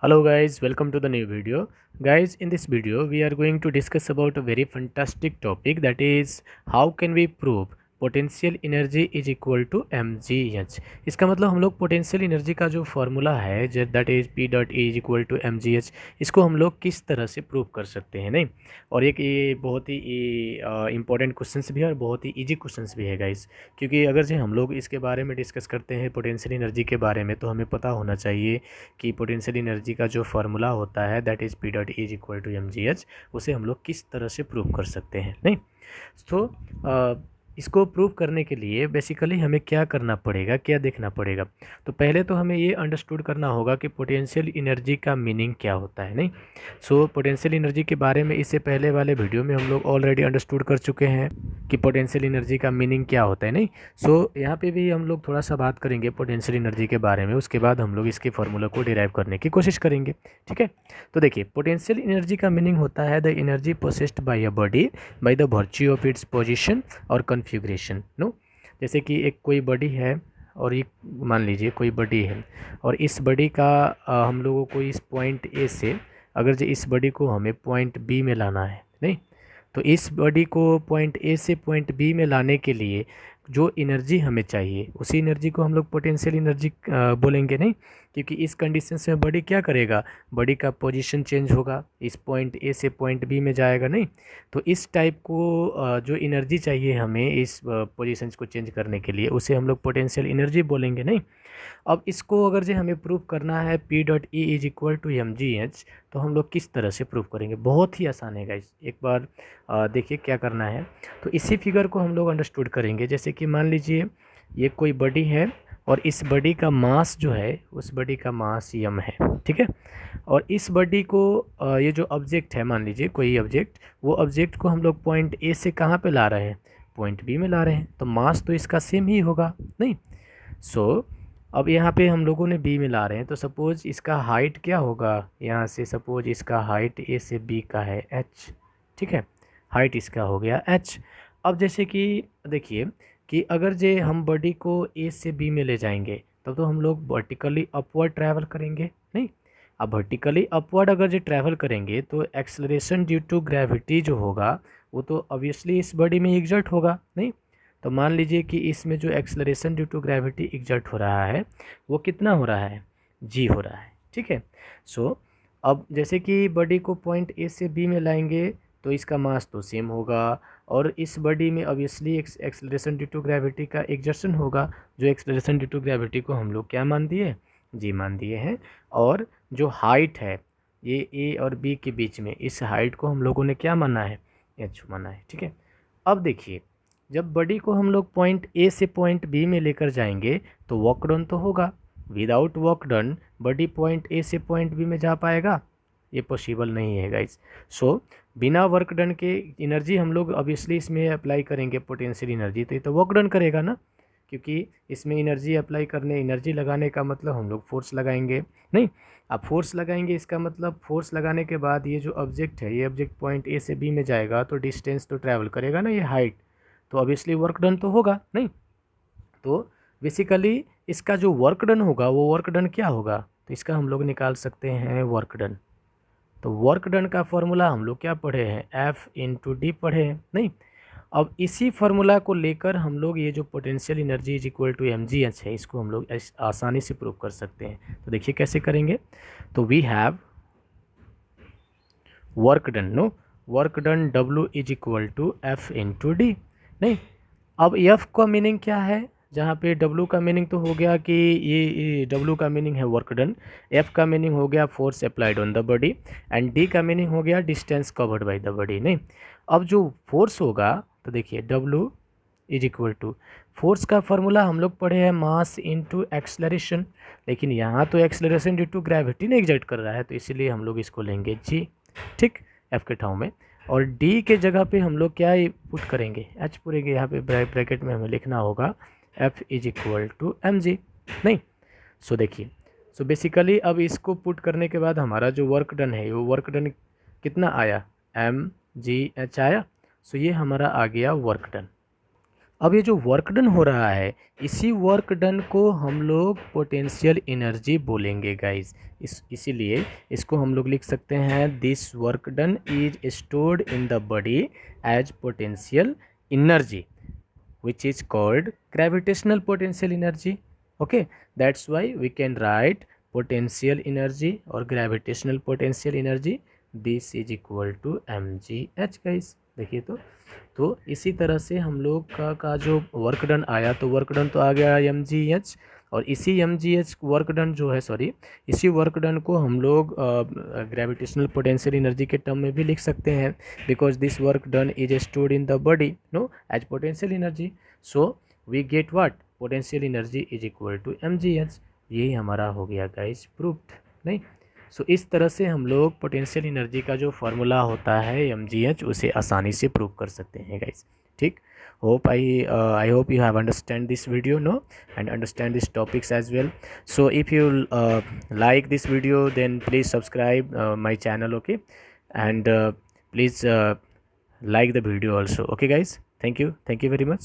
Hello guys, welcome to the new video. Guys, in this video we are going to discuss about a very fantastic topic, that is how can we prove potential energy is equal to M G H. इसका मतलब हम लोग potential energy का जो formula है that is P dot E is equal to M G H, इसको हम लोग किस तरह से प्रूव कर सकते हैं। नहीं, और एक ये बहुत ही इंपॉर्टेंट क्वेश्चंस भी है और बहुत ही इजी क्वेश्चंस भी है गाइस, क्योंकि अगर जो हम लोग इसके बारे में डिस्कस करते हैं पोटेंशियल एनर्जी के बारे में, तो हमें पता होना चाहिए कि पोटेंशियल एनर्जी का जो फार्मूला होता है that is P dot E is equal to M G H, उसे हम लोग किस तरह से प्रूव कर सकते हैं। नहीं, तो इसको प्रूव करने के लिए बेसिकली हमें क्या करना पड़ेगा, क्या देखना पड़ेगा। तो पहले तो हमें ये अंडरस्टूड करना होगा कि पोटेंशियल एनर्जी का मीनिंग क्या होता है। नहीं, पोटेंशियल एनर्जी के बारे में इससे पहले वाले वीडियो में हम लोग ऑलरेडी अंडरस्टूड कर चुके हैं कि पोटेंशियल एनर्जी का मीनिंग क्या होता है। नहीं, यहाँ पे भी हम लोग थोड़ा सा बात करेंगे पोटेंशियल एनर्जी के बारे में, उसके बाद हम लोग इसके फार्मूला को डिराइव करने की कोशिश करेंगे। ठीक है, तो देखिए पोटेंशियल एनर्जी का मीनिंग होता है the energy possessed bye a body by the virtue of its position और कॉन्फ़िगरेशन। नो, जैसे कि एक कोई बॉडी है और ये मान लीजिए कोई बॉडी है, और इस बॉडी का हम लोगों को इस पॉइंट ए से, अगर जो इस बॉडी को हमें पॉइंट बी में लाना है, नहीं, तो इस बॉडी को पॉइंट ए से पॉइंट बी में लाने के लिए जो एनर्जी हमें चाहिए उसी एनर्जी को हम लोग पोटेंशियल एनर्जी बोलेंगे। नहीं, क्योंकि इस कंडीशन से बॉडी क्या करेगा, बॉडी का पोजीशन चेंज होगा, इस पॉइंट ए से पॉइंट बी में जाएगा। नहीं, तो इस टाइप को जो एनर्जी चाहिए हमें इस पोजीशन को चेंज करने के लिए, उसे हम लोग पोटेंशियल एनर्जी बोलेंगे। नहीं, अब इसको अगर जो हमें प्रूव करना है P dot E is equal to M G H, तो हम लोग किस तरह से प्रूव करेंगे। बहुत ही आसान है गाइस, एक बार देखिए क्या करना है। तो इसी फिगर को हम लोग अंडरस्टूड करेंगे। जैसे कि मान लीजिए ये कोई बॉडी है और इस बॉडी का मास जो है उस बॉडी का मास यम है। ठीक है, और इस बॉडी को ये जो ऑब्जेक्ट है, मान लीजिए कोई ऑब्जेक्ट, वो ऑब्जेक्ट को हम लोग पॉइंट ए से कहाँ पे ला रहे हैं, पॉइंट बी में ला रहे हैं, तो मास तो इसका सेम ही होगा। नहीं, अब यहाँ पे हम लोगों ने बी में ला रहे हैं, तो सपोज इसका हाइट क्या होगा, यहाँ से सपोज इसका हाइट ए से बी का है एच। ठीक है, हाइट इसका हो गया एच। अब जैसे कि देखिए कि अगर जे हम बॉडी को ए से बी में ले जाएंगे तब तो हम लोग वर्टिकली अपवर्ड ट्रैवल करेंगे। नहीं, अब वर्टिकली अपवर्ड अगर जो ट्रैवल करेंगे तो एक्सेलरेशन ड्यू टू ग्रेविटी जो होगा वो तो ऑब्वियसली इस बॉडी में एग्जर्ट होगा। नहीं, तो मान लीजिए कि इसमें जो acceleration due to gravity exert हो रहा है वो कितना हो रहा है, जी हो रहा है। ठीक है, अब जैसे कि बॉडी को पॉइंट ए से बी में लाएंगे तो इसका मास तो सेम होगा, और इस बॉडी में obviously acceleration due to gravity का एग्जर्शन होगा, जो एक्सेलरेशन ड्यू टू ग्रेविटी को हम लोग क्या मान दिए, जी मान दिए हैं। और जो हाइट है ये ए और बी के बीच में, इस हाइट को हम लोगों ने क्या माना है, एच माना है। ठीक है, अब देखिए जब बॉडी को हम लोग पॉइंट ए से पॉइंट बी में लेकर जाएंगे तो वर्क डन तो होगा, without work done body point A से पॉइंट बी में जा पाएगा, ये पॉसिबल नहीं है गाइस। बिना वर्क डन के एनर्जी हम लोग ऑब्वियसली इसमें अप्लाई करेंगे पोटेंशियल एनर्जी, तो ये तो वर्क डन करेगा ना, क्योंकि इसमें एनर्जी अप्लाई करने, एनर्जी लगाने का मतलब हम लोग फोर्स लगाएंगे। नहीं, अब फोर्स लगाएंगे इसका मतलब फोर्स लगाने के बाद ये जो ऑब्जेक्ट है, ये ऑब्जेक्ट पॉइंट ए से बी में जाएगा तो डिस्टेंस तो ट्रैवल करेगा ना, ये हाइट, तो ऑब्वियसली वर्क डन तो होगा। नहीं, तो बेसिकली इसका जो वर्क डन होगा वो वर्क डन क्या होगा, तो इसका हम लोग निकाल सकते हैं वर्क डन। तो वर्क डन का फॉर्मूला हम लोग क्या पढ़े हैं, एफ इंटू डी पढ़े हैं। नहीं, अब इसी फार्मूला को लेकर हम लोग ये जो potential energy is equal to M G h है, इसको हम लोग आसानी से प्रूव कर सकते हैं। तो देखिए कैसे करेंगे। तो we have work done, no, work done W is equal to F into d. नहीं, अब एफ का मीनिंग क्या है, जहाँ पे डब्ल्यू का मीनिंग तो हो गया कि ये डब्ल्यू का मीनिंग है वर्क डन, एफ का मीनिंग हो गया force applied on the body, and d का मीनिंग हो गया distance covered by the body. नहीं, अब जो फोर्स होगा तो देखिए W is equal to, force का फॉर्मूला हम लोग पढ़े हैं मास इनटू एक्सेलरेशन, लेकिन यहाँ तो एक्सेलरेशन ड्यू टू ग्रेविटी ने एग्जर्ट कर रहा है, तो इसीलिए हम लोग इसको लेंगे जी। ठीक, एफ के ठाव में, और डी के जगह पे हम लोग क्या पुट करेंगे, एच पूरेंगे। यहाँ पे ब्रैकेट में हमें लिखना होगा F is equal to M g. नहीं, देखिए, बेसिकली अब इसको पुट करने के बाद हमारा जो वर्क डन है वो वर्क डन कितना आया, एम जी एच आया। ये हमारा आ गया वर्क डन। अब ये जो वर्क डन हो रहा है, इसी वर्क डन को हम लोग पोटेंशियल एनर्जी बोलेंगे गाइस। इसीलिए इसको हम लोग लिख सकते हैं, this work done is stored in the body as potential energy which is called gravitational potential energy. Okay, that's why we can write potential energy or gravitational potential energy, this is equal to mgh guys। देखिए तो इसी तरह से हम लोग का जो work done आया, तो वर्क डन तो आ गया mgh, और इसी mgh वर्क डन जो है, सॉरी, इसी वर्क डन को हम लोग ग्रेविटेशनल पोटेंशियल एनर्जी के टर्म में भी लिख सकते हैं, because this work done is stored in the body no as potential energy. So we get what, potential energy is equal to mgh। यही हमारा हो गया गाइस प्रूफ्ड, नहीं? सो इस तरह से हम लोग पोटेंशियल एनर्जी का जो फार्मूला होता है mgh, उसे आसानी से प्रूव कर सकते हैं गाइस। ठीक, hope I hope you have understand this video, no, and understand these topics as well. So if you like this video, then please subscribe my channel, okay, and please like the video also, okay guys. Thank you very much.